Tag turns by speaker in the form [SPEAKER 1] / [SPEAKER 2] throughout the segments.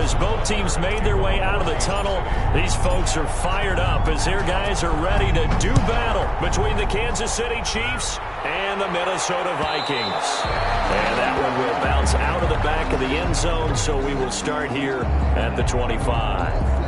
[SPEAKER 1] as both teams made their way out of the tunnel. These folks are fired up as their guys are ready to do battle between the Kansas City Chiefs and the Minnesota Vikings. And that one will bounce out of the back of the end zone, so we will start here at the 25.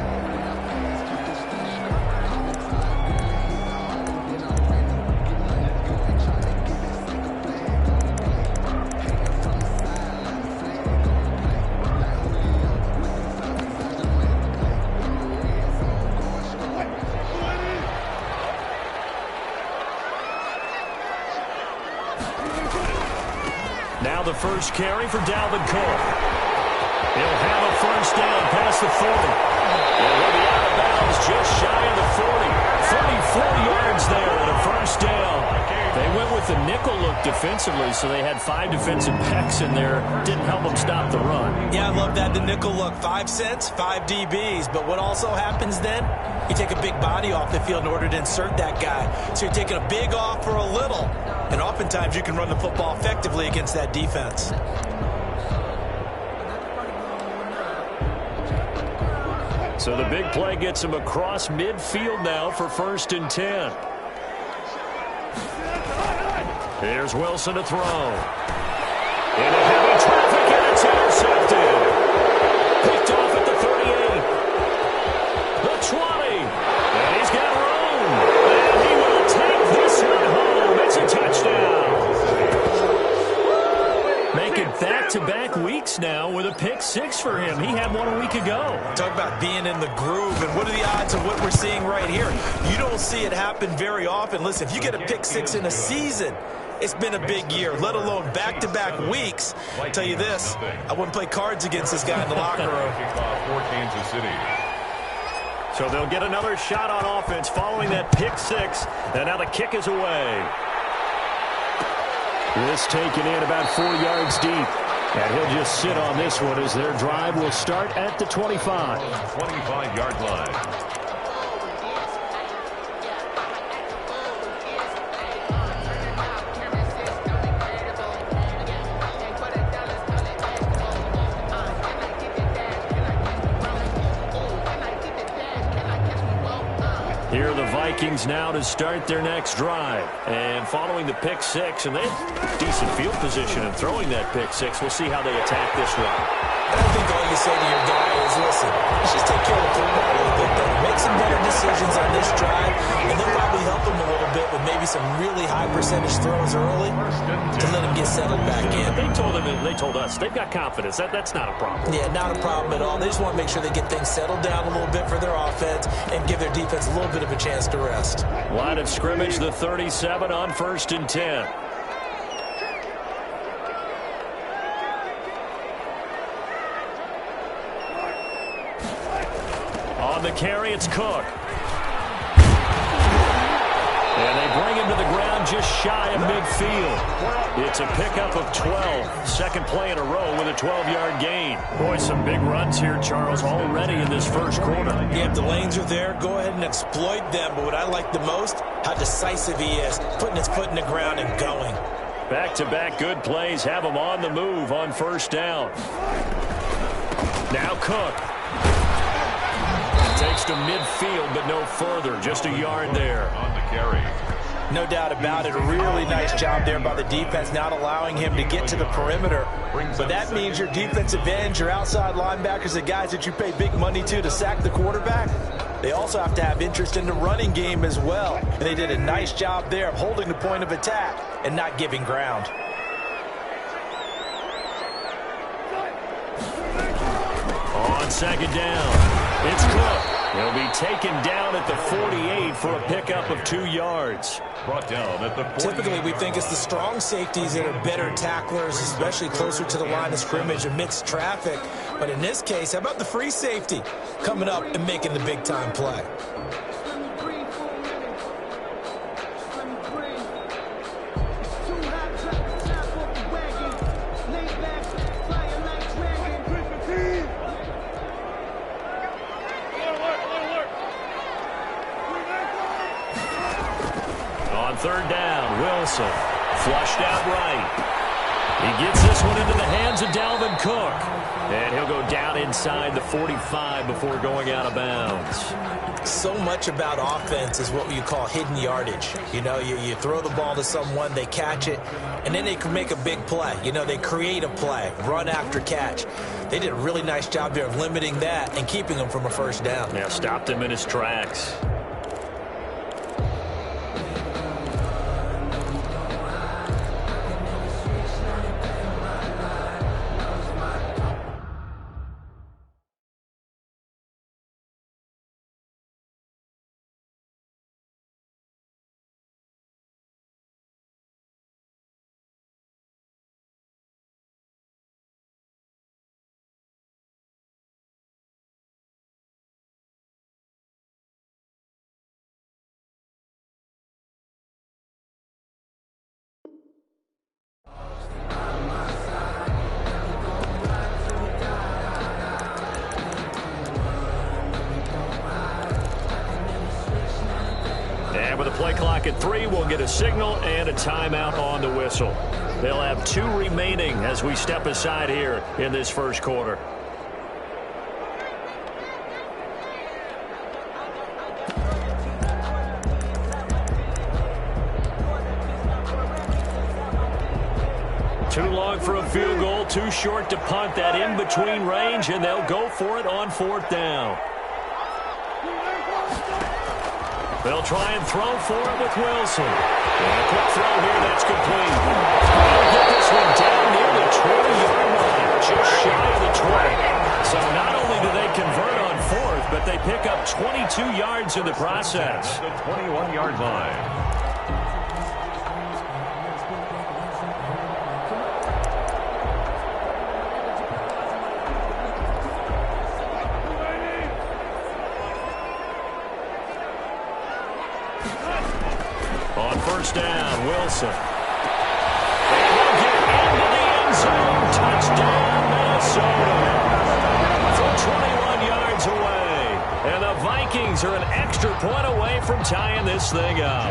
[SPEAKER 1] Now the first carry for Dalvin Cook. He'll have a first down past the 40. And he'll be out of bounds just shy of the 40. 34 yards there and a first down. They went with the nickel look defensively, so they had 5 defensive backs in there. Didn't help them stop the run.
[SPEAKER 2] Yeah, I love that, the nickel look. 5 cents, 5 DBs. But what also happens then? You take a big body off the field in order to insert that guy. So you're taking a big off for a little. And oftentimes you can run the football effectively against that defense.
[SPEAKER 1] So the big play gets him across midfield now for 1st and 10. Here's Wilson to throw. Into heavy traffic, and it's intercepted. Picked off at the 38. The 20. And he's got room. And he will take this one home. It's a touchdown. Making back-to-back weeks now with a pick 6 for him. He had one a week ago.
[SPEAKER 2] Talk about being in the groove, and what are the odds of what we're seeing right here? You don't see it happen very often. Listen, if you get a pick 6 in a season, it's been a big year, let alone back-to-back weeks. I'll tell you this, I wouldn't play cards against this guy in the locker room.
[SPEAKER 1] So they'll get another shot on offense following that pick 6, and now the kick is away. This taken in about 4 yards deep. And he'll just sit on this one as their drive will start at the 25.
[SPEAKER 3] 25-yard line.
[SPEAKER 1] Here are the Vikings now to start their next drive. And following the pick 6, and they have decent field position in throwing that pick 6. We'll see how they attack this one.
[SPEAKER 2] I think all you say to your guy is, listen, let's just take care of the football a little bit better. Make some better decisions on this drive, and they'll probably help him a little bit with maybe some really high percentage throws early to let him get settled back in.
[SPEAKER 1] They told us they've got confidence. That's not a problem.
[SPEAKER 2] Yeah, not a problem at all. They just want to make sure they get things settled down a little bit for their offense and give their defense a little bit of a chance to rest.
[SPEAKER 1] Line of scrimmage, the 37 on 1st and 10. On the carry, it's Cook. And they bring him to the ground just shy of midfield. It's a pickup of 12. Second play in a row with a 12-yard gain. Boy, some big runs here, Charles, already in this first quarter.
[SPEAKER 2] Yeah, if the lanes are there, go ahead and exploit them. But what I like the most, how decisive he is, putting his foot in the ground and going.
[SPEAKER 1] Back-to-back good plays have him on the move on 1st down. Now Cook. Takes to midfield, but no further. Just a yard there.
[SPEAKER 3] On the carry.
[SPEAKER 2] No doubt about it. A really nice job there by the defense, not allowing him to get to the perimeter. But that means your defensive ends, your outside linebackers, the guys that you pay big money to sack the quarterback, they also have to have interest in the running game as well. And they did a nice job there of holding the point of attack and not giving ground.
[SPEAKER 1] On 2nd down, it's Cook. He'll be taken down at the 48 for a pickup of 2 yards.
[SPEAKER 3] Brought down at the 48.
[SPEAKER 2] Typically, we think it's the strong safeties that are better tacklers, especially closer to the line of scrimmage amidst traffic. But in this case, how about the free safety coming up and making the big-time play?
[SPEAKER 1] On 3rd down, Wilson flushed out right. He gets this one into the hands of Dalvin Cook. And he'll go down inside the 45 before going out of bounds.
[SPEAKER 2] So much about offense is what you call hidden yardage. You know, you throw the ball to someone, they catch it, and then they can make a big play. You know, they create a play, run after catch. They did a really nice job there of limiting that and keeping him from a first down.
[SPEAKER 1] Yeah, stopped him in his tracks. And with a play clock at 3, we'll get a signal and a timeout on the whistle. They'll have 2 remaining as we step aside here in this first quarter. Too long for a field goal, too short to punt that in-between range, and they'll go for it on 4th down. They'll try and throw for it with Wilson. And a quick throw here, that's complete. They'll get this one down near the 20-yard line, just shy of the 20. So not only do they convert on 4th, but they pick up 22 yards in the process.
[SPEAKER 3] The 21-yard line.
[SPEAKER 1] On 1st down, Wilson. They will get into the end zone. Touchdown, Minnesota. From 21 yards away. And the Vikings are an extra point away from tying this thing up.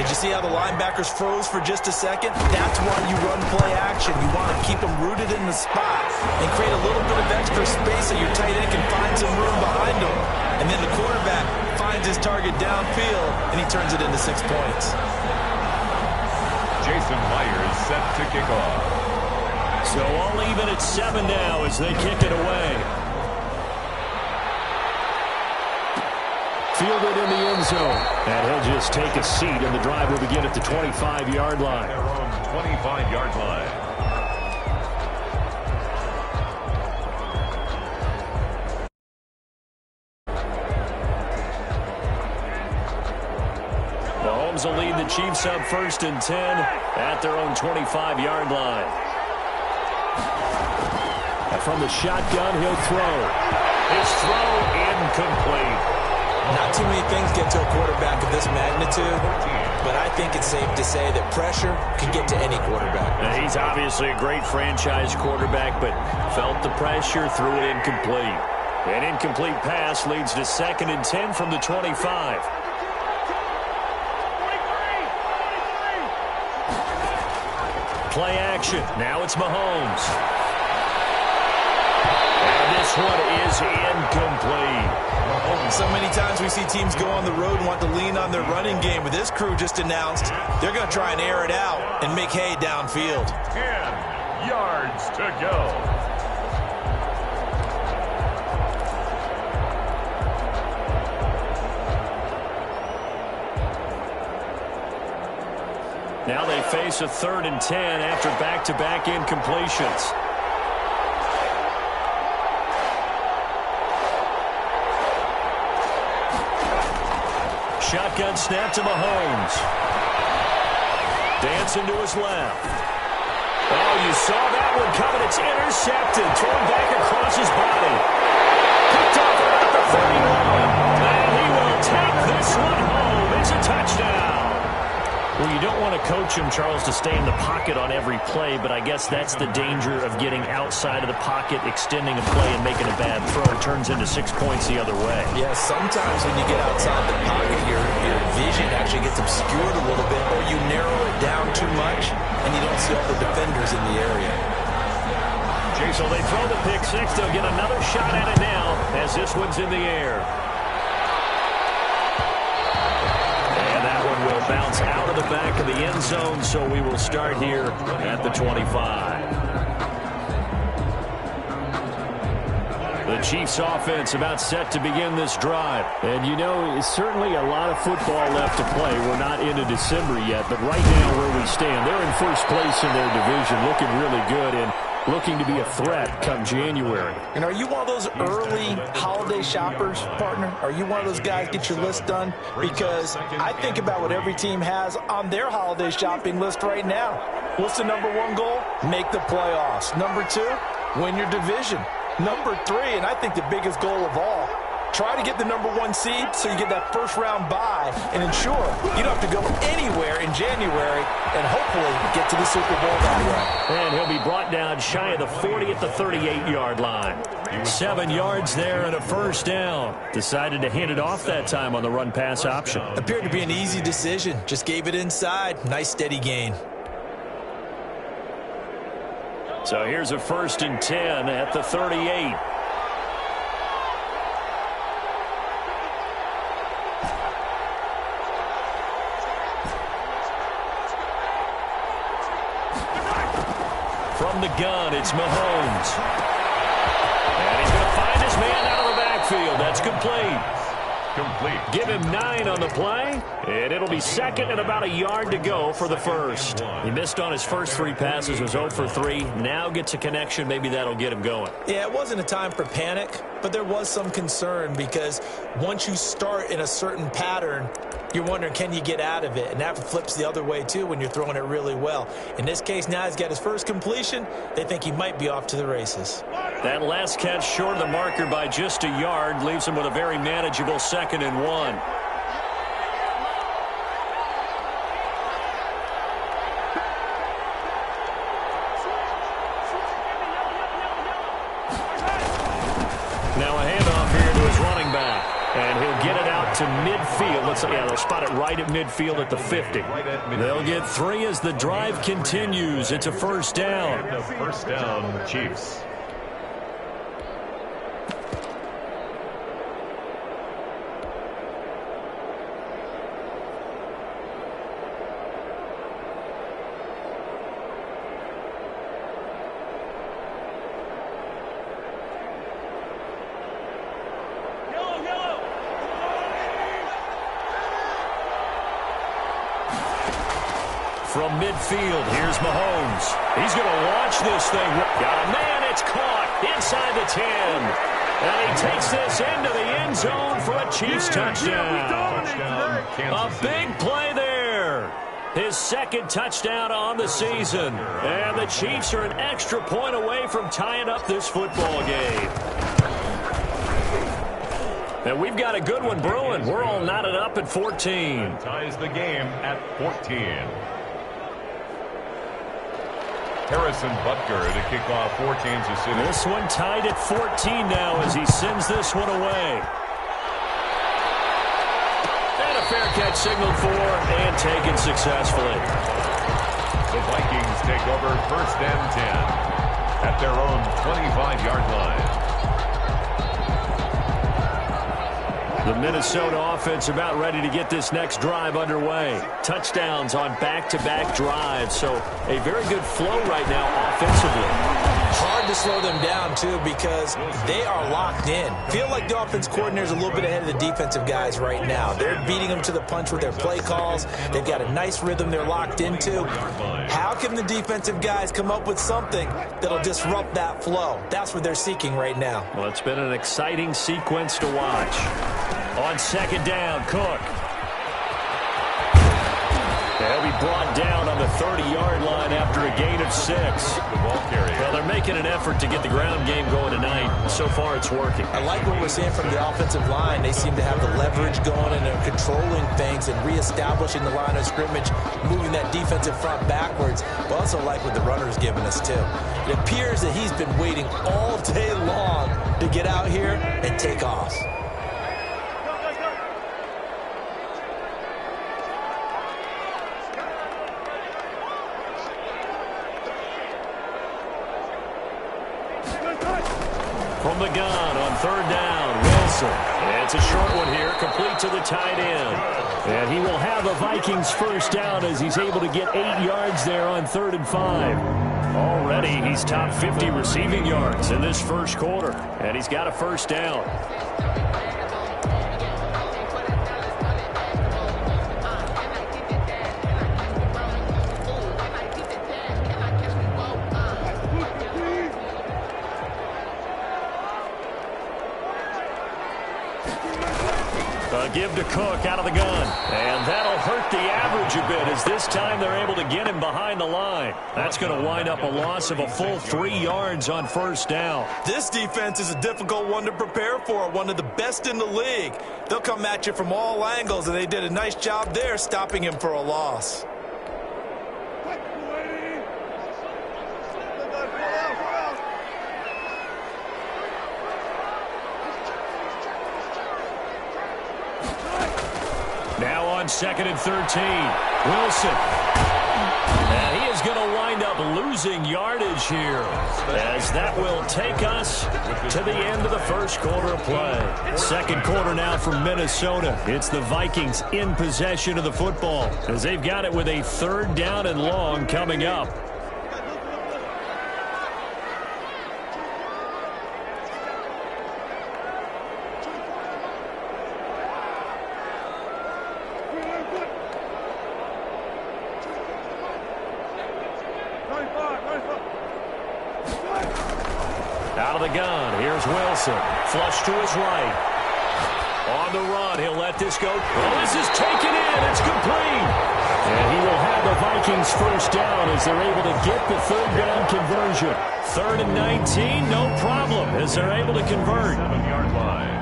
[SPEAKER 2] Did you see how the linebackers froze for just a second? That's why you run play action. You want to keep them rooted in the spot and create a little bit of extra space so your tight end can find some room behind them. And then the quarterback finds his target downfield, and he turns it into 6 points.
[SPEAKER 3] Jason Myers set to kick off.
[SPEAKER 1] So all even at 7 now as they kick it away. Fielded in the end zone. And he'll just take a seat, and the drive will begin at the 25-yard line.
[SPEAKER 3] Their own 25-yard line.
[SPEAKER 1] Mahomes will lead the Chiefs up 1st and 10 at their own 25-yard line. And from the shotgun, he'll throw. His throw incomplete.
[SPEAKER 2] Not too many things get to a quarterback of this magnitude, but I think it's safe to say that pressure can get to any quarterback.
[SPEAKER 1] And he's obviously a great franchise quarterback, but felt the pressure, threw it incomplete. An incomplete pass leads to 2nd and 10 from the 25. Play action. Now it's Mahomes. And this one is incomplete.
[SPEAKER 2] So many times we see teams go on the road and want to lean on their running game, but this crew just announced they're going to try and air it out and make hay downfield.
[SPEAKER 3] 10 yards to go.
[SPEAKER 1] Now they face a 3rd and 10 after back-to-back incompletions. Shotgun snap to Mahomes. Dancing to his left. Oh, you saw that one coming. It's intercepted. Thrown back across his body. Picked off about the 31. And he will take this one home. It's a touchdown. Well, you don't want to coach him, Charles, to stay in the pocket on every play, but I guess that's the danger of getting outside of the pocket, extending a play, and making a bad throw. It turns into 6 points the other way.
[SPEAKER 2] Yeah, sometimes when you get outside the pocket, your vision actually gets obscured a little bit, or you narrow it down too much, and you don't see all the defenders in the area.
[SPEAKER 1] So they throw the pick six. They'll get another shot at it now as this one's in the air. And that one will bounce out of the back of the end zone, so we will start here at the 25. The Chiefs offense about set to begin this drive. And you know, it's certainly a lot of football left to play. We're not into December yet, but right now where we stand, they're in first place in their division, looking really good and looking to be a threat come January.
[SPEAKER 2] And are you one of those early holiday shoppers, partner? Are you one of those guys get your list done? Because I think about what every team has on their holiday shopping list right now. What's the number one goal? Make the playoffs. Number two, win your division. Number three, and I think the biggest goal of all, try to get the number one seed so you get that first round bye and ensure you don't have to go anywhere in January and hopefully get to the Super Bowl that way.
[SPEAKER 1] And he'll be brought down shy of the 40 at the 38-yard line. 7 yards there and a first down. Decided to hand it off that time on the run-pass option.
[SPEAKER 2] Appeared to be an easy decision. Just gave it inside. Nice steady gain.
[SPEAKER 1] So here's a 1st and 10 at the 38. From the gun, it's Mahomes. And he's going to find his man out of the backfield. That's complete. Give him 9 on the play, and it'll be second and about a yard to go for the first. He missed on his first 3 passes, was 0 for 3. Now gets a connection. Maybe that'll get him going.
[SPEAKER 2] Yeah, it wasn't a time for panic, but there was some concern because once you start in a certain pattern, you're wondering, can you get out of it? And that flips the other way, too, when you're throwing it really well. In this case, now he's got his first completion. They think he might be off to the races.
[SPEAKER 1] That last catch short of the marker by just a yard leaves him with a very manageable 2nd and 1. Now a handoff here to his running back. And he'll get it out to midfield. They'll spot it right at midfield at the 50. They'll get 3 as the drive continues. It's a first down.
[SPEAKER 3] First down, Chiefs.
[SPEAKER 1] From midfield, here's Mahomes. He's going to launch this thing. Got a man, it's caught inside the 10. And he takes this into the end zone for a Chiefs touchdown. A big play there. His 2nd touchdown on the season. And the Chiefs are an extra point away from tying up this football game. And we've got a good one brewing. We're all knotted up at 14.
[SPEAKER 3] Ties the game at 14. Harrison Butker to kick off for Kansas City.
[SPEAKER 1] This one tied at 14 now as he sends this one away. And a fair catch signaled for and taken successfully.
[SPEAKER 3] The Vikings take over 1st and 10 at their own 25-yard line.
[SPEAKER 1] The Minnesota offense about ready to get this next drive underway. Touchdowns on back-to-back drives, so a very good flow right now offensively.
[SPEAKER 2] Hard to slow them down, too, because they are locked in. Feel like the offense coordinator is a little bit ahead of the defensive guys right now. They're beating them to the punch with their play calls. They've got a nice rhythm they're locked into. How can the defensive guys come up with something that'll disrupt that flow? That's what they're seeking right now.
[SPEAKER 1] Well, it's been an exciting sequence to watch. On 2nd down, Cook. They'll be brought down on the 30-yard line after a gain of 6. Well, they're making an effort to get the ground game going tonight. So far, it's working.
[SPEAKER 2] I like what we're seeing from the offensive line. They seem to have the leverage going and they're controlling things and reestablishing the line of scrimmage, moving that defensive front backwards. But also like what the runner's giving us, too. It appears that he's been waiting all day long to get out here and take off.
[SPEAKER 1] the gun on third down. Wilson. And it's a short one here, complete to the tight end. And he will have a Vikings first down as he's able to get 8 yards there on 3rd and 5. Already he's top 50 receiving yards in this first quarter. And he's got a first down. A give to Cook out of the gun. And that'll hurt the average a bit as this time they're able to get him behind the line. That's going to wind up a loss of a full 3 yards on first down.
[SPEAKER 2] This defense is a difficult one to prepare for, one of the best in the league. They'll come at you from all angles, and they did a nice job there stopping him for a loss.
[SPEAKER 1] Now on 2nd and 13, Wilson. And he is going to wind up losing yardage here as that will take us to the end of the first quarter of play. Second quarter now from Minnesota. It's the Vikings in possession of the football as they've got it with a 3rd down and long coming up. Out of the gun, here's Wilson. Flush to his right. On the run, he'll let this go. Oh, this is taken in. It's complete. And he will have the Vikings first down as they're able to get the 3rd down conversion. 3rd and 19, no problem as they're able to convert.
[SPEAKER 3] 7-yard line.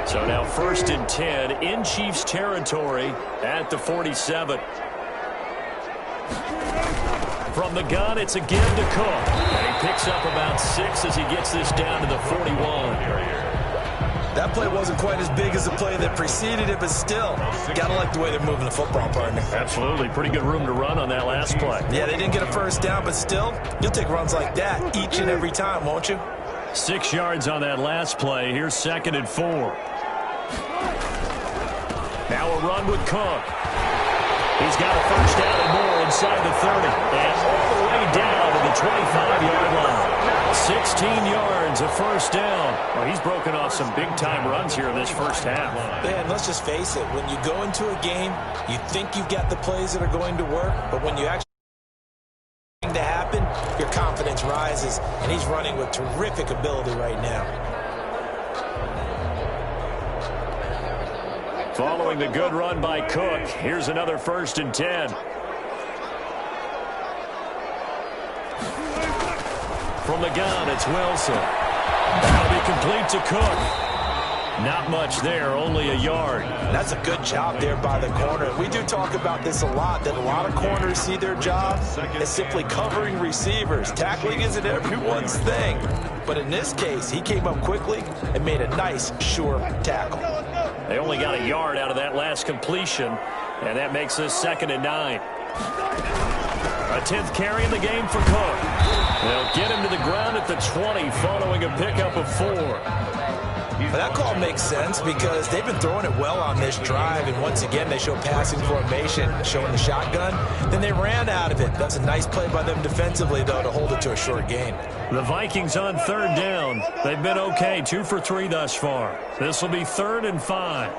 [SPEAKER 1] So now 1st and 10 in Chiefs territory at the 47. From the gun, it's a give to Cook. And he picks up about 6 as he gets this down to the 41.
[SPEAKER 2] That play wasn't quite as big as the play that preceded it, but still, got to like the way they're moving the football, partner.
[SPEAKER 1] Absolutely. Pretty good room to run on that last play.
[SPEAKER 2] Yeah, they didn't get a first down, but still, you'll take runs like that each and every time, won't you?
[SPEAKER 1] 6 yards on that last play. Here's 2nd and 4. Now a run with Cook. He's got a first down and more inside the 30. And all the way down to the 25-yard line. 16 yards, a first down. Well, he's broken off some big-time runs here in this first half.
[SPEAKER 2] Yeah, and let's just face it. When you go into a game, you think you've got the plays that are going to work, but when you actually to happen, your confidence rises, and he's running with terrific ability right now.
[SPEAKER 1] Following the good run by Cook, here's another 1st and 10. From the gun, it's Wilson. That'll be complete to Cook. Not much there, only a yard.
[SPEAKER 2] That's a good job there by the corner. We do talk about this a lot, that a lot of corners see their job as simply covering receivers. Tackling isn't everyone's thing. But in this case, he came up quickly and made a nice, sure tackle.
[SPEAKER 1] They only got a yard out of that last completion, and that makes this 2nd and 9. A 10th carry in the game for Cook. They'll get him to the ground at the 20 following a pickup of 4.
[SPEAKER 2] But that call makes sense because they've been throwing it well on this drive, and once again they show passing formation, showing the shotgun. Then they ran out of it. That's a nice play by them defensively, though, to hold it to a short gain.
[SPEAKER 1] The Vikings on 3rd down. They've been okay, 2 for 3 thus far. This will be 3rd and 5.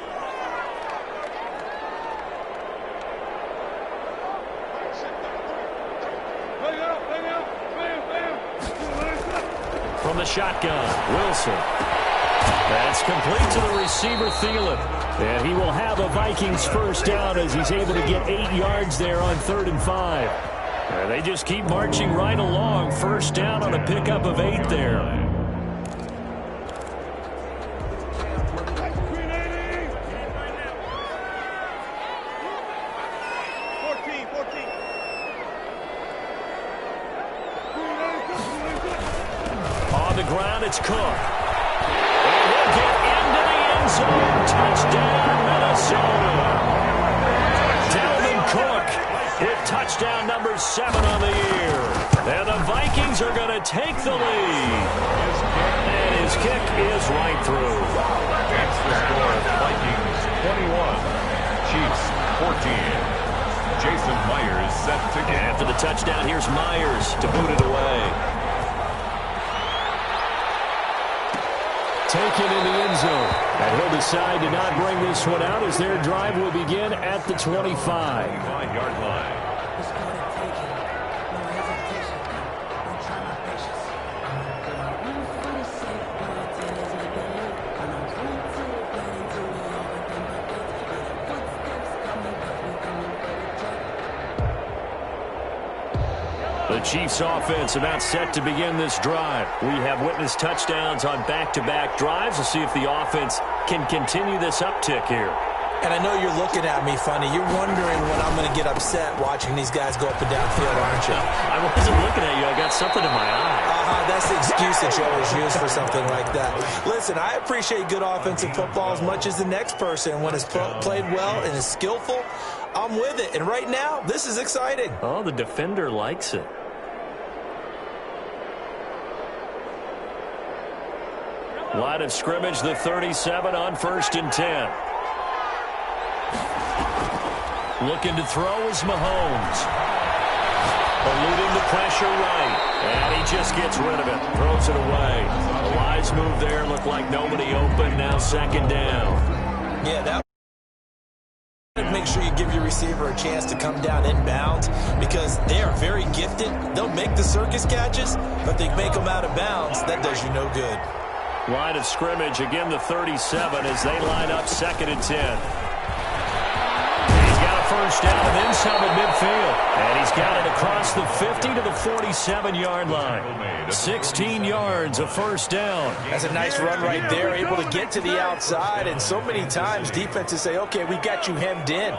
[SPEAKER 1] From the shotgun, Wilson. That's complete to the receiver, Thielen. And he will have a Vikings first down as he's able to get 8 yards there on 3rd and 5. And they just keep marching right along. First down on a pickup of 8 there. On the ground, it's Cook. And he'll get into the end zone. Touchdown, Minnesota. Dalvin Cook with touchdown. touchdown number 7 on the year. And the Vikings are going to take the lead. And his kick is right through.
[SPEAKER 3] That's the score. Vikings 21, Chiefs 14. Jason Myers set to get.
[SPEAKER 1] After the touchdown, here's Myers to boot it away. Taken in the end zone. And he'll decide to not bring this one out as their drive will begin at the 25.
[SPEAKER 3] 25-yard line.
[SPEAKER 1] The Chiefs offense about set to begin this drive. We have witnessed touchdowns on back-to-back drives. We'll see if the offense can continue this uptick here.
[SPEAKER 2] And I know you're looking at me funny. You're wondering when I'm going to get upset watching these guys go up and down field, aren't you?
[SPEAKER 1] I wasn't looking at you. I got something in my eye.
[SPEAKER 2] That's the excuse that you always use for something like that. Listen, I appreciate good offensive football as much as the next person. When it's played well and is skillful, I'm with it. And right now, this is exciting.
[SPEAKER 1] Oh, the defender likes it. Line of scrimmage, the 37 on 1st and 10. Looking to throw is Mahomes. Eluding the pressure right. And he just gets rid of it. Throws it away. A wise move there. Looked like nobody open. Now 2nd down.
[SPEAKER 2] Yeah, that. Make sure you give your receiver a chance to come down inbounds because they are very gifted. They'll make the circus catches, but they make them out of bounds. That does you no good.
[SPEAKER 1] Line of scrimmage, again the 37 as they line up 2nd and 10. He's got a first down inside the midfield. And he's got it across the 50 to the 47-yard line. 16 yards, a first down.
[SPEAKER 2] That's a nice run right there, able to get to the outside. And so many times defenses say, okay, we got you hemmed in.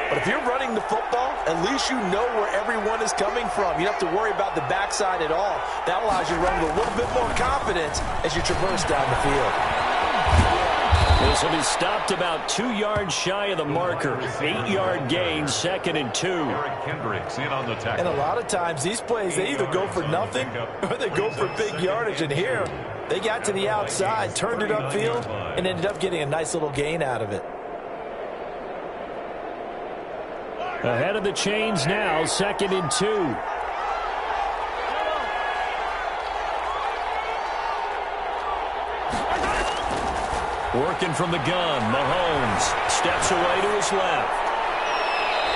[SPEAKER 2] But if you're running the football, at least you know where everyone is coming from. You don't have to worry about the backside at all. That allows you to run with a little bit more confidence as you traverse down the field.
[SPEAKER 1] This will be stopped about 2 yards shy of the marker. 8-yard gain, 2nd and 2.
[SPEAKER 3] Eric Kendricks in on the tackle.
[SPEAKER 2] And a lot of times these plays, they either go for nothing or they go for big yardage. And here, they got to the outside, turned it upfield, and ended up getting a nice little gain out of it.
[SPEAKER 1] Ahead of the chains now, 2nd and 2. Working from the gun, Mahomes steps away to his left.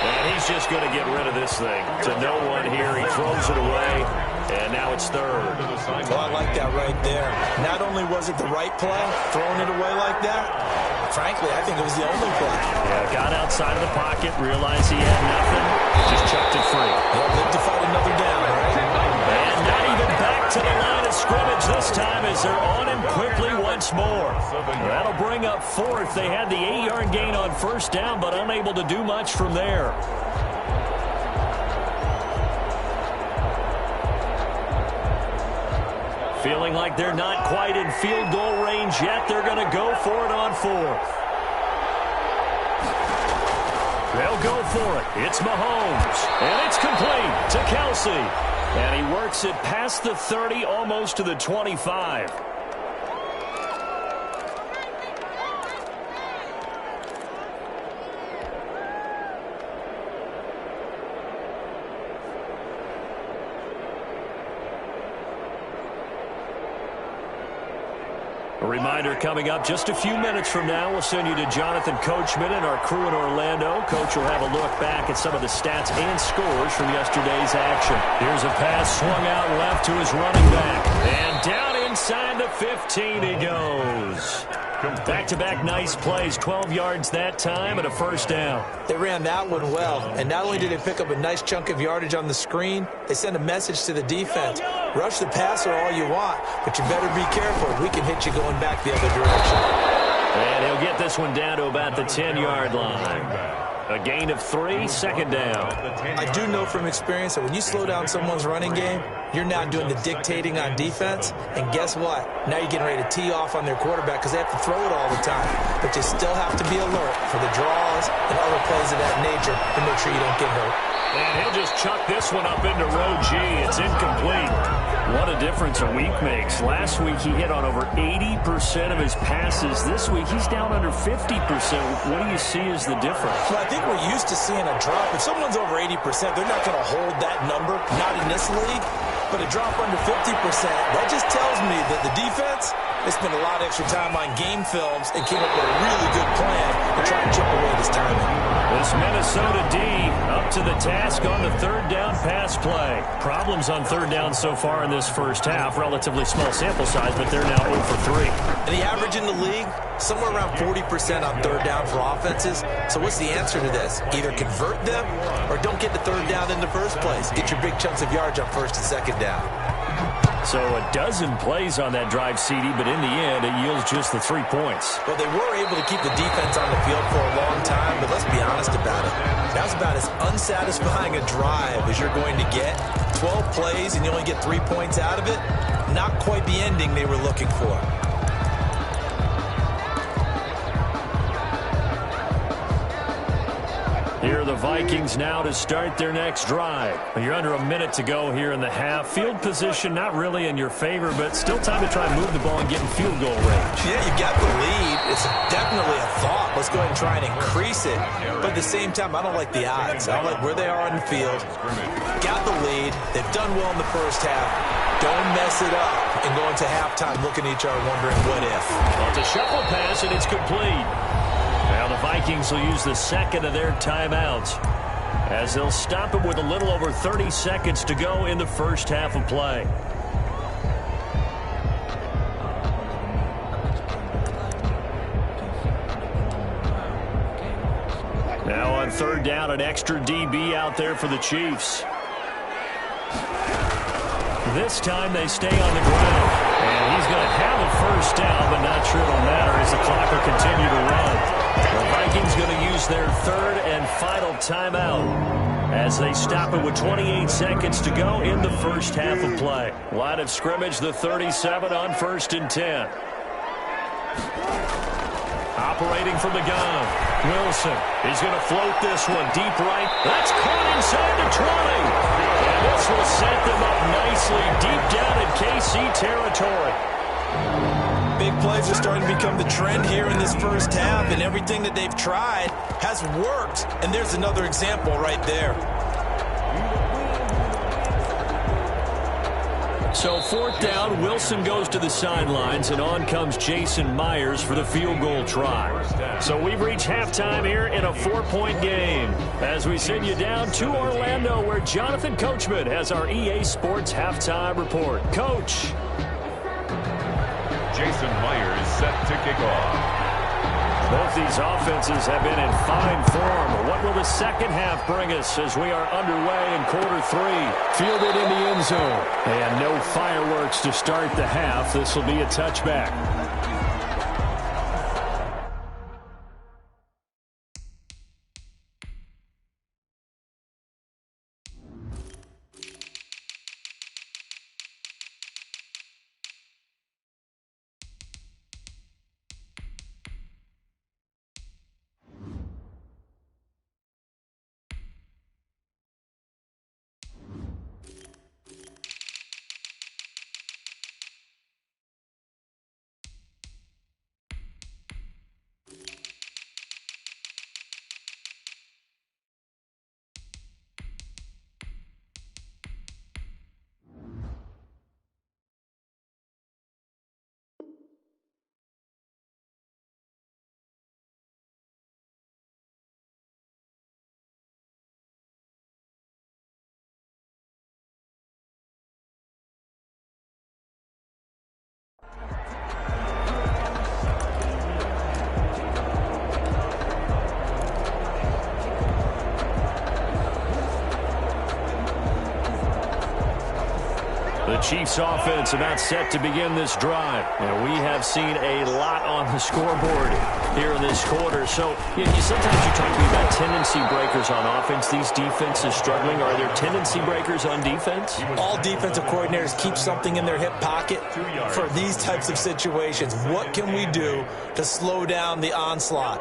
[SPEAKER 1] And he's just going to get rid of this thing. To no one here, he throws it away, and now it's 3rd.
[SPEAKER 2] Well, I like that right there. Not only was it the right play, throwing it away like that, frankly, I think it was the only play.
[SPEAKER 1] Yeah, got outside of the pocket, realized he had nothing, just chucked it free.
[SPEAKER 2] They'll live to fight another down, right?
[SPEAKER 1] And not even back to the line of scrimmage this time as they're on him quickly once more. That'll bring up 4th. They had the 8-yard gain on 1st down, but unable to do much from there. Feeling like they're not quite in field goal range yet. They're going to go for it on 4th. They'll go for it. It's Mahomes. And it's complete to Kelsey. And he works it past the 30, almost to the 25. A reminder coming up just a few minutes from now, we'll send you to Jonathan Coachman and our crew in Orlando. Coach will have a look back at some of the stats and scores from yesterday's action. Here's a pass swung out left to his running back. And down inside the 15 he goes. Back-to-back nice plays, 12 yards that time and a first down.
[SPEAKER 2] They ran that one well, and not only did they pick up a nice chunk of yardage on the screen, they sent a message to the defense. Rush the passer all you want, but you better be careful. We can hit you going back the other direction.
[SPEAKER 1] And he'll get this one down to about the 10-yard line. A gain of 3, 2nd down.
[SPEAKER 2] I do know from experience that when you slow down someone's running game, You're now doing the dictating on defense, and guess what? Now you're getting ready to tee off on their quarterback because they have to throw it all the time. But you still have to be alert for the draws and other plays of that nature to make sure you don't get hurt.
[SPEAKER 1] And he'll just chuck this one up into row G. It's incomplete. What a difference a week makes. Last week he hit on over 80% of his passes. This week he's down under 50%. What do you see as the difference?
[SPEAKER 2] Well, I think we're used to seeing a drop. If someone's over 80%, they're not going to hold that number, not in this league. But a drop under 50%, that just tells me that the defense, they spent a lot of extra time on game films and came up with a really good plan to try and chip away this timing.
[SPEAKER 1] This Minnesota D up to the task on the third down pass play. Problems on third down so far in this first half. Relatively small sample size, but they're now 0 for 3.
[SPEAKER 2] And the average in the league, somewhere around 40% on third down for offenses. So what's the answer to this? Either convert them or don't get the third down in the first place. Get your big chunks of yards on first and second down.
[SPEAKER 1] So a dozen plays on that drive, CD, but in the end, it yields just the 3 points.
[SPEAKER 2] Well, they were able to keep the defense on the field for a long time, but let's be honest about it. That was about as unsatisfying a drive as you're going to get. 12 plays and you only get 3 points out of it. Not quite the ending they were looking for.
[SPEAKER 1] Here are the Vikings now to start their next drive. You're under a minute to go here in the half. Field position not really in your favor, but still time to try and move the ball and get in field goal range.
[SPEAKER 2] Yeah, you've got the lead. It's definitely a thought. Let's go ahead and try and increase it. But at the same time, I don't like the odds. I don't like where they are on the field. Got the lead. They've done well in the first half. Don't mess it up and go into halftime looking at each other wondering what if.
[SPEAKER 1] Well, it's a shuffle pass, and it's complete. Now the Vikings will use the second of their timeouts as they'll stop it with a little over 30 seconds to go in the first half of play. Now on third down, an extra DB out there for the Chiefs. This time they stay on the ground. And he's going to have a first down, but not sure it'll matter as the clock will continue to run. The Vikings going to use their third and final timeout as they stop it with 28 seconds to go in the first half of play. Line of scrimmage, the 37 on 1st and 10. Operating from the gun, Wilson. He's going to float this one deep right. That's caught inside the 20. And this will set them up nicely deep down in KC territory.
[SPEAKER 2] Big plays are starting to become the trend here in this first half, and everything that they've tried has worked. And there's another example right there.
[SPEAKER 1] So fourth down, Wilson goes to the sidelines, and on comes Jason Myers for the field goal try. So we've reached halftime here in a 4-point game as we send you down to Orlando, where Jonathan Coachman has our EA Sports halftime report. Coach.
[SPEAKER 3] Jason Myers set to kick off.
[SPEAKER 1] Both these offenses have been in fine form. What will the second half bring us as we are underway in quarter 3? Fielded in the end zone. And no fireworks to start the half. This will be a touchback. The Chiefs offense about set to begin this drive. And we have seen a lot on the scoreboard here in this quarter. So sometimes you talk to me about tendency breakers on offense. These defenses struggling. Are there tendency breakers on defense?
[SPEAKER 2] All defensive coordinators keep something in their hip pocket for these types of situations. What can we do to slow down the onslaught?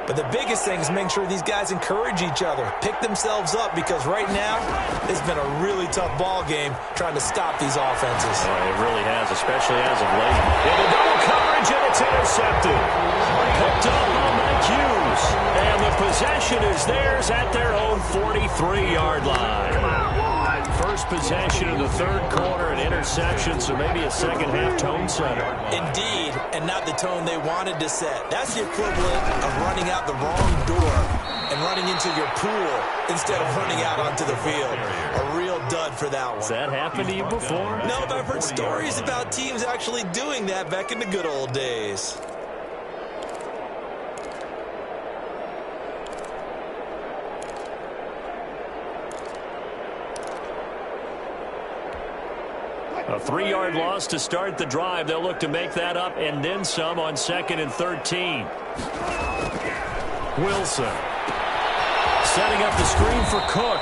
[SPEAKER 2] But the biggest thing is make sure these guys encourage each other, pick themselves up, because right now it's been a really tough ball game trying to stop these offenses.
[SPEAKER 1] It really has, especially as of late. Into double coverage, and it's intercepted. Picked up on Mike Hughes. And the possession is theirs at their own 43-yard line. First possession of the third quarter, an interception, so maybe a second-half tone setter.
[SPEAKER 2] Indeed, and not the tone they wanted to set. That's the equivalent of running out the wrong door and running into your pool instead of running out onto the field. A real dud for that one.
[SPEAKER 1] Has that happened to you before?
[SPEAKER 2] No, but I've heard stories about teams actually doing that back in the good old days.
[SPEAKER 1] A 3-yard loss to start the drive. They'll look to make that up and then some on 2nd and 13. Wilson setting up the screen for Cook.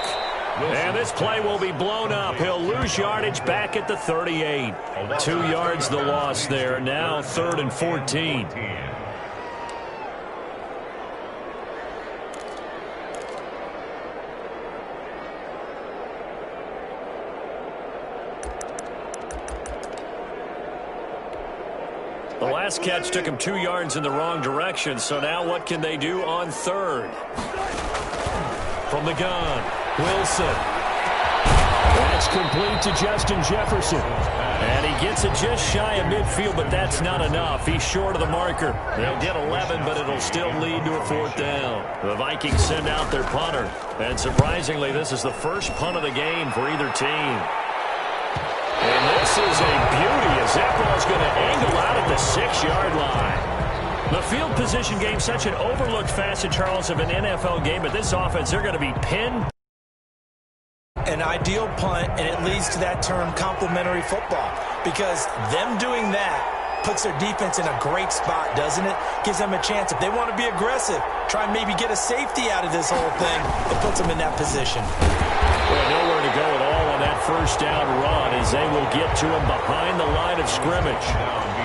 [SPEAKER 1] And this play will be blown up. He'll lose yardage back at the 38. 2 yards the loss there. Now 3rd and 14. The last catch took him 2 yards in the wrong direction, so now what can they do on 3rd? From the gun, Wilson. That's complete to Justin Jefferson. And he gets it just shy of midfield, but that's not enough. He's short of the marker. They'll get 11, but it'll still lead to a 4th down. The Vikings send out their punter. And surprisingly, this is the first punt of the game for either team. And this is a beauty as that ball is going to angle out at the 6-yard line. The field position game, such an overlooked facet, Charles, of an NFL game. But this offense, they're going to be pinned.
[SPEAKER 2] An ideal punt, and it leads to that term complementary football. Because them doing that puts their defense in a great spot, doesn't it? Gives them a chance. If they want to be aggressive, try and maybe get a safety out of this whole thing, it puts them in that position.
[SPEAKER 1] Well, nowhere to go at all on that first down run as they will get to him behind the line of scrimmage.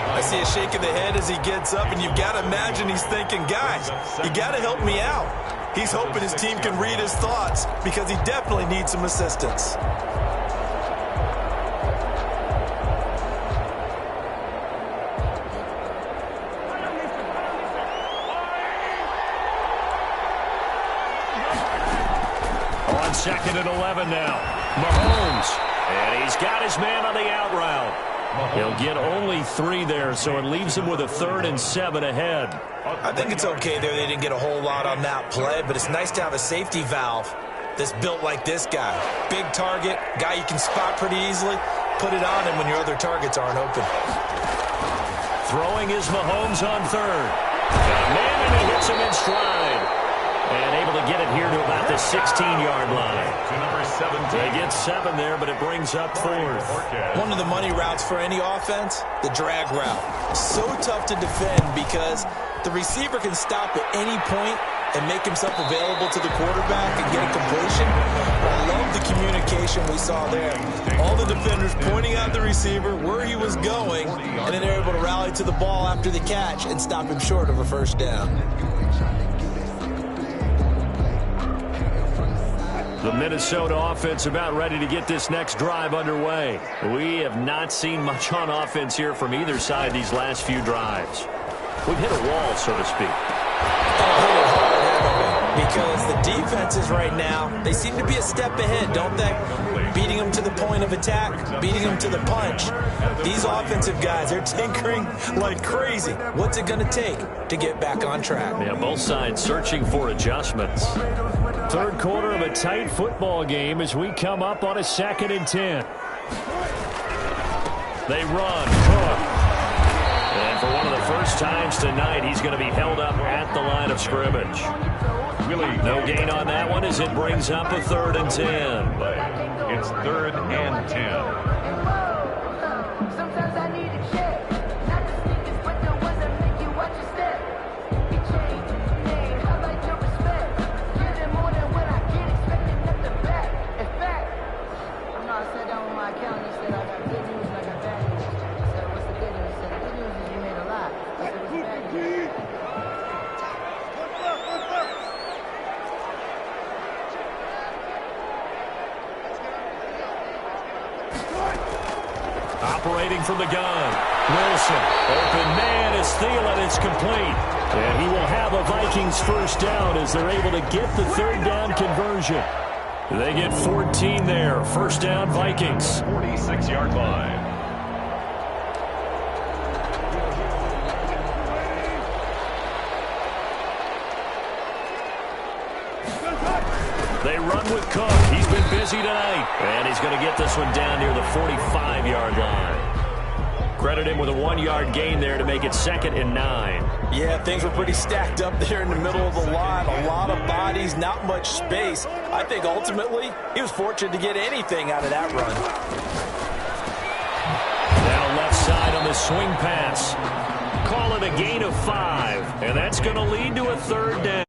[SPEAKER 2] I see a shake of the head as he gets up, and you've got to imagine he's thinking, guys, you got to help me out. He's hoping his team can read his thoughts because he definitely needs some assistance.
[SPEAKER 1] On 2nd and 11 now. Mahomes. And he's got his man on the out route. He'll get only 3 there, so it leaves him with a 3rd and 7 ahead.
[SPEAKER 2] I think it's okay there. They didn't get a whole lot on that play, but it's nice to have a safety valve that's built like this guy. Big target, guy you can spot pretty easily. Put it on him when your other targets aren't open.
[SPEAKER 1] Throwing is Mahomes on 3rd. Got a man, and he hits him in stride. And able to get it here to about the 16-yard line.
[SPEAKER 3] To number 17.
[SPEAKER 1] They get 7 there, but it brings up 4th.
[SPEAKER 2] One of the money routes for any offense, the drag route. So tough to defend because the receiver can stop at any point and make himself available to the quarterback and get a completion. I love the communication we saw there. All the defenders pointing out the receiver, where he was going, and then they're able to rally to the ball after the catch and stop him short of a first down.
[SPEAKER 1] The Minnesota offense about ready to get this next drive underway. We have not seen much on offense here from either side these last few drives. We've hit a wall, so to speak.
[SPEAKER 2] Because the defenses right now, they seem to be a step ahead, don't they? Beating them to the point of attack, beating them to the punch. These offensive guys, they're tinkering like crazy. What's it going to take to get back on track?
[SPEAKER 1] Yeah, both sides searching for adjustments. Third quarter of a tight football game as we come up on a 2nd and 10. They run. Cook. And for one of the first times tonight, he's going to be held up at the line of scrimmage. No gain on that one as it brings up a 3rd and 10.
[SPEAKER 3] It's 3rd and 10.
[SPEAKER 1] Operating from the gun. Wilson. Open man is Thielen. It's complete. And he will have a Vikings first down as they're able to get the third down conversion. They get 14 there. First down, Vikings.
[SPEAKER 3] 46-yard line.
[SPEAKER 1] They run with Cook. He's been busy tonight. And he's going to get this one down near the 45-yard line. Credit him with a 1-yard gain there to make it 2nd and 9.
[SPEAKER 2] Yeah, things were pretty stacked up there in the middle of the line. A lot of bodies, not much space. I think ultimately he was fortunate to get anything out of that run.
[SPEAKER 1] Now left side on the swing pass. Call it a gain of 5. And that's going to lead to a third down.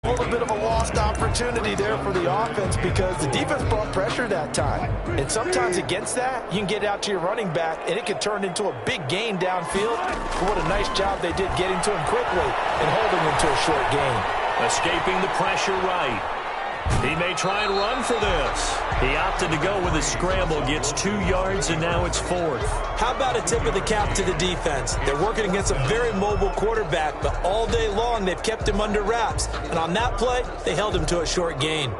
[SPEAKER 2] A little bit of a lost opportunity there for the offense because the defense brought pressure that time. And sometimes against that, you can get out to your running back, and it can turn into a big gain downfield. But what a nice job they did getting to him quickly and holding him to a short gain.
[SPEAKER 1] Escaping the pressure right. He may try and run for this. He opted to go with a scramble, gets 2 yards, and now it's 4th.
[SPEAKER 2] How about a tip of the cap to the defense? They're working against a very mobile quarterback, but all day long they've kept him under wraps. And on that play, they held him to a short gain.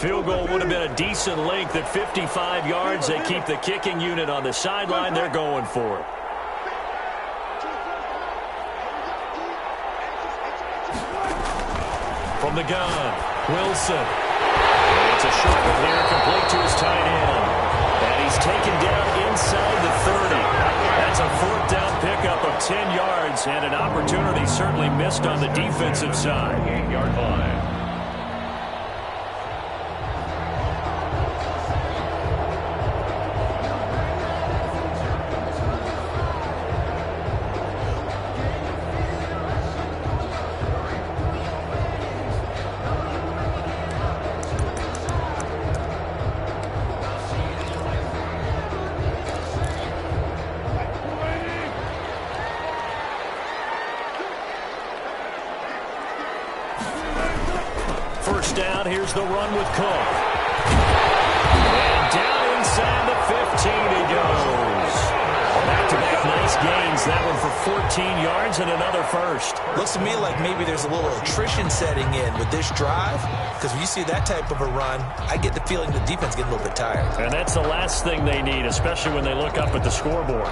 [SPEAKER 1] Field goal would have been a decent length at 55 yards. They keep the kicking unit on the sideline. They're going for it. From the gun, Wilson. It's a short one here, complete to his tight end. And he's taken down inside the 30. That's a 4th down pickup of 10 yards, and an opportunity certainly missed on the defensive side.
[SPEAKER 3] 8-yard line.
[SPEAKER 1] First down, here's the run with Cook. And down inside the 15 he goes. Back-to-back nice gains. That one for 14 yards and another first.
[SPEAKER 2] Looks to me like maybe there's a little attrition setting in with this drive, because when you see that type of a run, I get the feeling the defense getting a little bit tired.
[SPEAKER 1] And that's the last thing they need, especially when they look up at the scoreboard.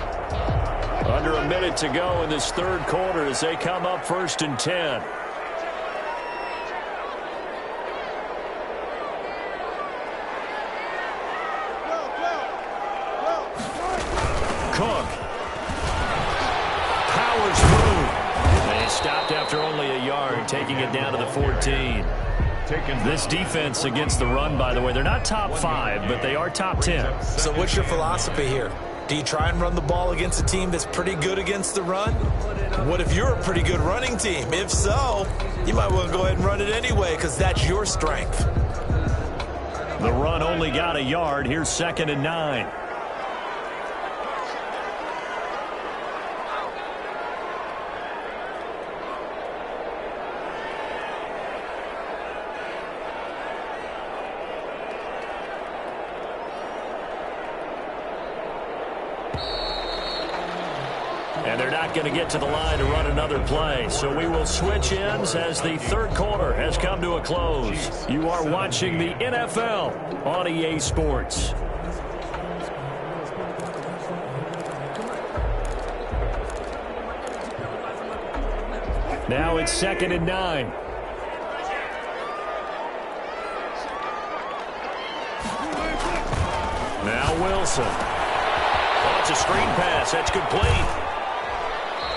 [SPEAKER 1] Under a minute to go in this third quarter as they come up 1st and 10. Cook powers through. And he's stopped after only a yard, taking it down to the 14. This defense against the run, by the way, they're not top 5, but they are top 10.
[SPEAKER 2] So what's your philosophy here? Do you try and run the ball against a team that's pretty good against the run? What if you're a pretty good running team? If so, you might want to go ahead and run it anyway because that's your strength.
[SPEAKER 1] The run only got a yard. Here's 2nd and 9. And they're not going to get to the line to run another play. So we will switch ends as the third quarter has come to a close. You are watching the NFL on EA Sports. Now it's 2nd and 9. Now Wilson. Oh, it's a screen pass. That's complete.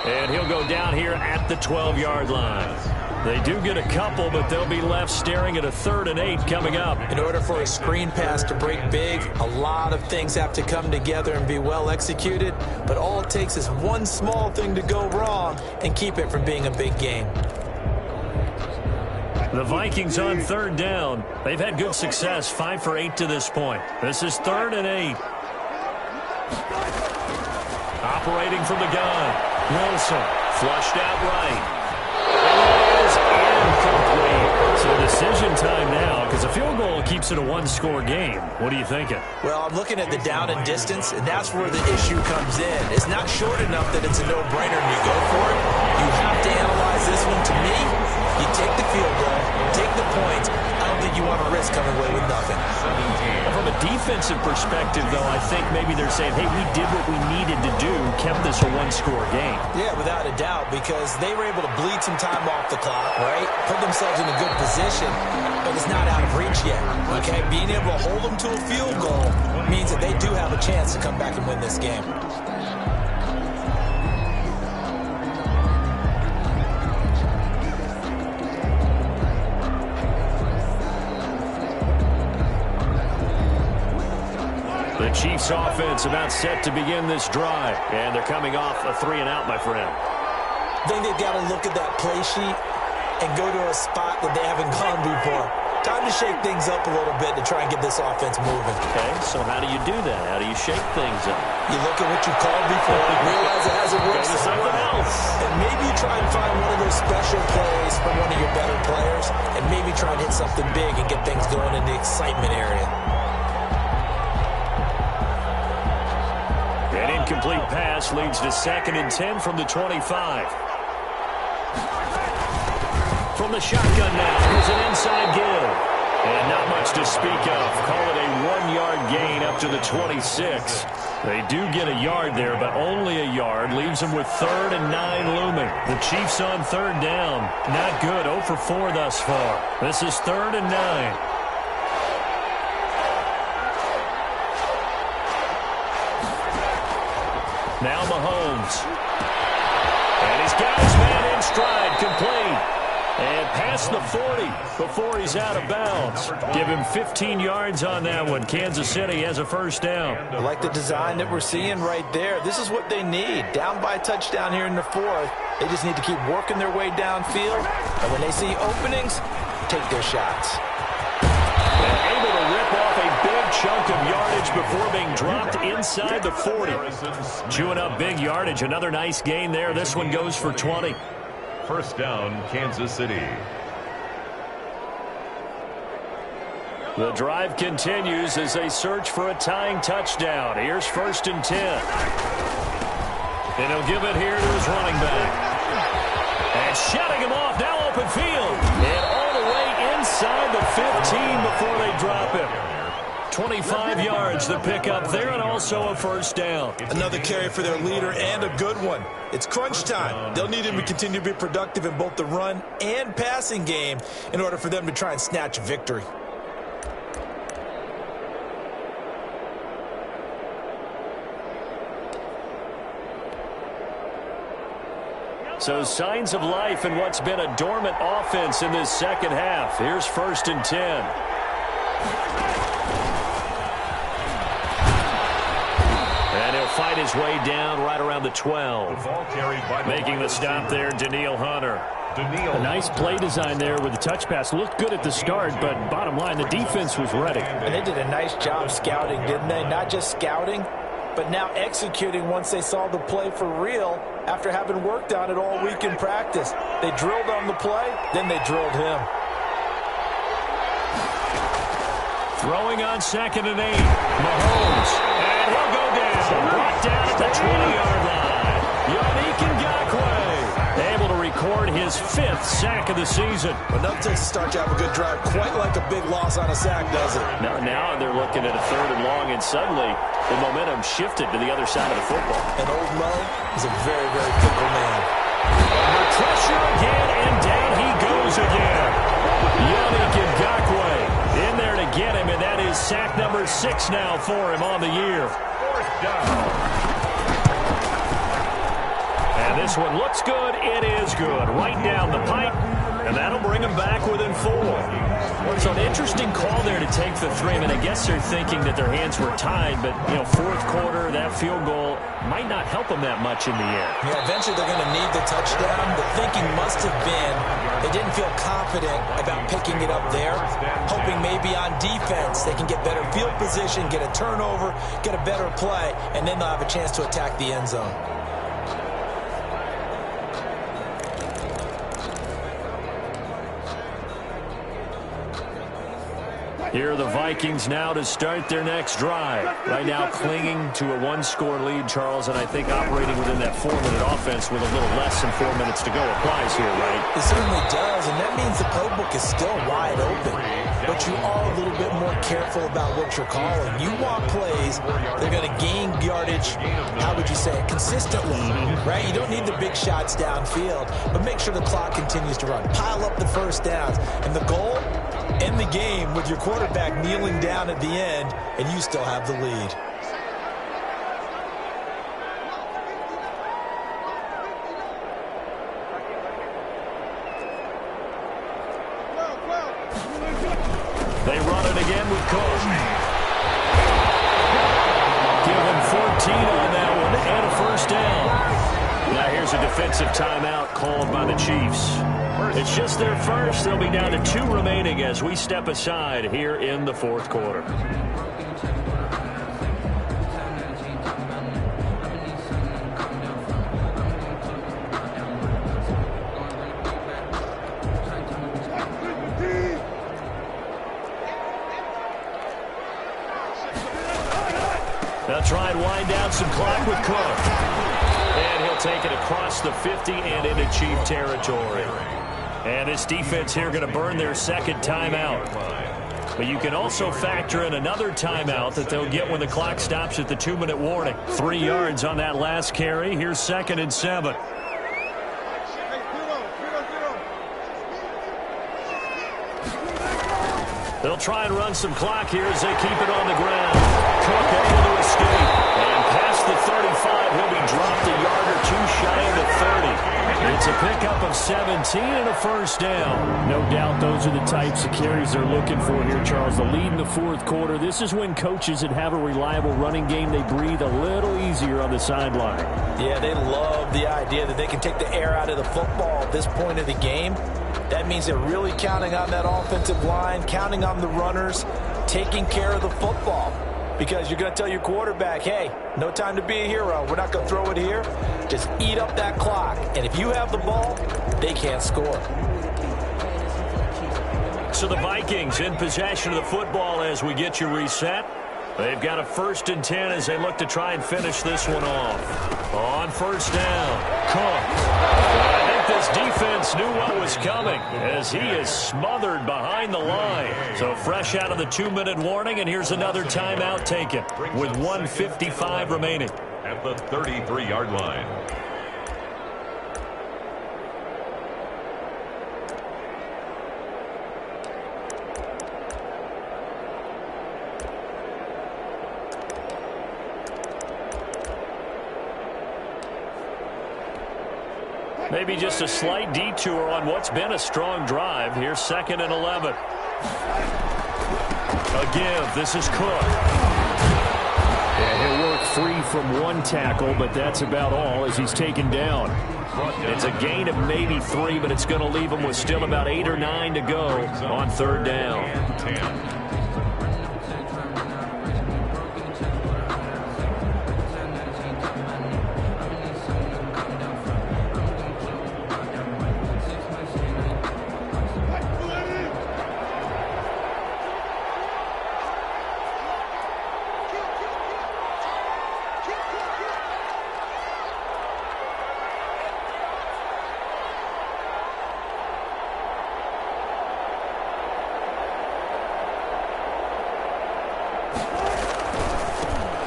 [SPEAKER 1] And he'll go down here at the 12-yard line. They do get a couple, but they'll be left staring at a 3rd and 8 coming up.
[SPEAKER 2] In order for a screen pass to break big, a lot of things have to come together and be well executed. But all it takes is one small thing to go wrong and keep it from being a big game.
[SPEAKER 1] The Vikings on third down. They've had good success, 5 for 8 to this point. This is 3rd and 8. Operating from the gun. Wilson flushed out right. It is incomplete. So decision time now, because a field goal keeps it a one-score game. What are you thinking?
[SPEAKER 2] Well, I'm looking at the down and distance, and that's where the issue comes in. It's not short enough that it's a no-brainer and you go for it. You have to analyze this one. To me, you take the field goal, take the points. I don't think you want to risk coming away with nothing.
[SPEAKER 1] From a defensive perspective, though, I think maybe they're saying, hey, we did what we needed to do, kept this a one-score game.
[SPEAKER 2] Yeah, without a doubt, because they were able to bleed some time off the clock, right? Put themselves in a good position, but it's not out of reach yet, okay? Being able to hold them to a field goal means that they do have a chance to come back and win this game.
[SPEAKER 1] The Chiefs offense about set to begin this drive. And they're coming off a 3-and-out, my friend.
[SPEAKER 2] I think they've got to look at that play sheet and go to a spot that they haven't gone before. Time to shake things up a little bit to try and get this offense moving.
[SPEAKER 1] Okay, so how do you do that? How do you shake things up?
[SPEAKER 2] You look at what you called before, realize it hasn't worked
[SPEAKER 1] to something else.
[SPEAKER 2] And maybe you try and find one of those special plays from one of your better players, and maybe try and hit something big and get things going in the excitement area.
[SPEAKER 1] An incomplete pass leads to 2nd and 10 from the 25. From the shotgun now, here's an inside give. And not much to speak of. Call it a 1-yard gain up to the 26. They do get a yard there, but only a yard. Leaves them with 3rd and 9 looming. The Chiefs on 3rd down. Not good. 0 for 4 thus far. This is 3rd and 9. Now Mahomes. And he's got his man in stride, complete. And past the 40 before he's out of bounds. Give him 15 yards on that one. Kansas City has a first down.
[SPEAKER 2] I like the design that we're seeing right there. This is what they need. Down by a touchdown here in the 4th. They just need to keep working their way downfield. And when they see openings, take their shots.
[SPEAKER 1] And able to rip off a big chunk of yardage before being dropped inside the 40. Chewing up big yardage. Another nice gain there. This one goes for 20.
[SPEAKER 3] First down, Kansas City.
[SPEAKER 1] The drive continues as they search for a tying touchdown. Here's 1st and 10. And he'll give it here to his running back. And shutting him off, now open field. And all the way inside the 15 before they drop him. 25 yards the pickup there, and also a first down.
[SPEAKER 2] Another carry for their leader, and a good one. It's crunch time. They'll need him to continue to be productive in both the run and passing game in order for them to try and snatch a victory.
[SPEAKER 1] So signs of life in what's been a dormant offense in this second half. Here's 1st and 10. And he'll fight his way down right around the 12.
[SPEAKER 3] The ball carried by
[SPEAKER 1] Making the stop there, Daniil Hunter.
[SPEAKER 3] Daniil.
[SPEAKER 4] A nice play design there with the touch pass. Looked good at the start, but bottom line, the defense was ready.
[SPEAKER 2] And they did a nice job scouting, didn't they? Not just scouting, but now executing once they saw the play for real after having worked on it all week in practice. They drilled on the play, then they drilled him.
[SPEAKER 1] Throwing on 2nd and 8. Mahomes. And he'll go down. Brought down at the 20-yard line. Yannick Ngakoue able to record his 5th sack of the season.
[SPEAKER 2] Enough to start you have a good drive. Quite like a big loss on a sack, does it?
[SPEAKER 1] Now they're looking at a 3rd and long, and suddenly the momentum shifted to the other side of the football.
[SPEAKER 2] And old Mo is a very, very fickle man.
[SPEAKER 1] Under pressure again, and down he goes again. Yannick Ngakoue in there to get him, and that is sack number 6 now for him on the year.
[SPEAKER 3] 4th down.
[SPEAKER 1] And this one looks good. It is good. Right down the pipe. And And that'll bring them back within 4.
[SPEAKER 4] So an interesting call there to take the 3. I mean, I guess they're thinking that their hands were tied, but, you know, fourth quarter, that field goal might not help them that much in the end.
[SPEAKER 2] Yeah, eventually they're going to need the touchdown. The thinking must have been they didn't feel confident about picking it up there, hoping maybe on defense they can get better field position, get a turnover, get a better play, and then they'll have a chance to attack the end zone.
[SPEAKER 1] Here are the Vikings now to start their next drive. Right now clinging to a 1-score lead, Charles, and I think operating within that 4-minute offense with a little less than 4 minutes to go applies here, right?
[SPEAKER 2] It certainly does, and that means the playbook is still wide open. But you are a little bit more careful about what you're calling. You want plays that are going to gain yardage, how would you say it, consistently, right? You don't need the big shots downfield, but make sure the clock continues to run. Pile up the first downs, and the goal, end the game with your quarterback kneeling down at the end, and you still have the lead.
[SPEAKER 1] They run it again with Cook. Give him 14 on that one and a first down. Now here's a defensive timeout called by the Chiefs. It's just their first. They'll be down to 2 remaining as we step aside here in the fourth quarter. They'll try and wind down some clock with Cook. And he'll take it across the 50 and into Chief territory. And this defense here going to burn their second timeout. But you can also factor in another timeout that they'll get when the clock stops at the 2-minute warning. 3 yards on that last carry. Here's 2nd and 7. They'll try and run some clock here as they keep it on the ground. Cook able to escape. And past the 35, he'll be dropped a yard or 2 shy of the 30. It's a pickup of 17 and a first down.
[SPEAKER 4] No doubt those are the types of carries they're looking for here, Charles. The lead in the fourth quarter. This is when coaches that have a reliable running game, they breathe a little easier on the sideline.
[SPEAKER 2] Yeah, they love the idea that they can take the air out of the football at this point of the game. That means they're really counting on that offensive line, counting on the runners, taking care of the football. Because you're going to tell your quarterback, hey, no time to be a hero. We're not going to throw it here. Just eat up that clock. And if you have the ball, they can't score.
[SPEAKER 1] So the Vikings in possession of the football as we get you reset. They've got a 1st and 10 as they look to try and finish this one off. On first down, Cook. I think this defense knew what was coming as he is smothered behind the line. So fresh out of the 2-minute warning, and here's another timeout taken with 1:55 remaining.
[SPEAKER 3] At the 33-yard line.
[SPEAKER 1] Maybe just a slight detour on what's been a strong drive. Here's 2nd and 11. A give. This is Cook.
[SPEAKER 4] Yeah, he'll work free from 1 tackle, but that's about all as he's taken down.
[SPEAKER 1] It's a gain of maybe 3, but it's going to leave him with still about 8 or 9 to go on 3rd down.
[SPEAKER 3] 10.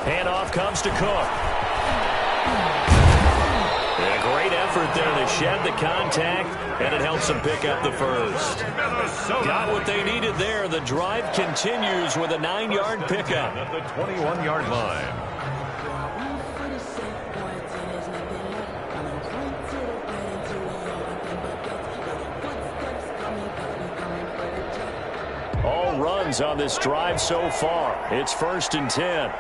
[SPEAKER 1] Handoff comes to Cook. A great effort there to shed the contact, and it helps them pick up the first. Got what they needed there. The drive continues with a 9-yard pickup.
[SPEAKER 3] At the 21-yard line.
[SPEAKER 1] runs on this drive so far. It's 1st and 10.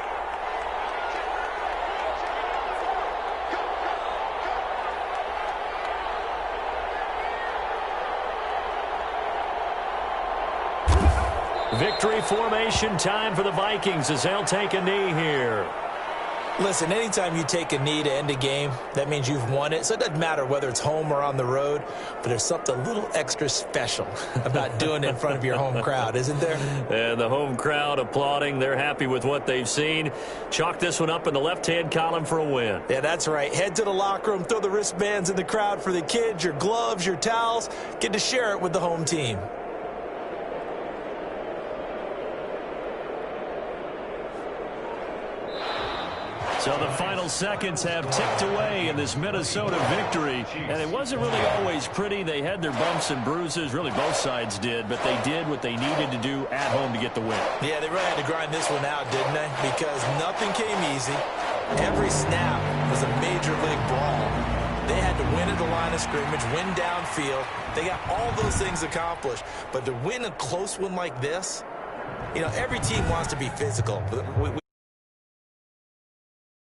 [SPEAKER 1] Victory formation time for the Vikings as they'll take a knee here.
[SPEAKER 2] Listen, anytime you take a knee to end a game, that means you've won it. So it doesn't matter whether it's home or on the road, but there's something a little extra special about doing it in front of your home crowd, isn't there?
[SPEAKER 1] And the home crowd applauding. They're happy with what they've seen. Chalk this one up in the left-hand column for a win.
[SPEAKER 2] Yeah, that's right. Head to the locker room, throw the wristbands in the crowd for the kids, your gloves, your towels. Get to share it with the home team.
[SPEAKER 1] So the final seconds have ticked away in this Minnesota victory. And it wasn't really always pretty. They had their bumps and bruises. Really, both sides did. But they did what they needed to do at home to get the win.
[SPEAKER 2] Yeah, they really had to grind this one out, didn't they? Because nothing came easy. Every snap was a major league brawl. They had to win at the line of scrimmage, win downfield. They got all those things accomplished. But to win a close one like this, you know, every team wants to be physical.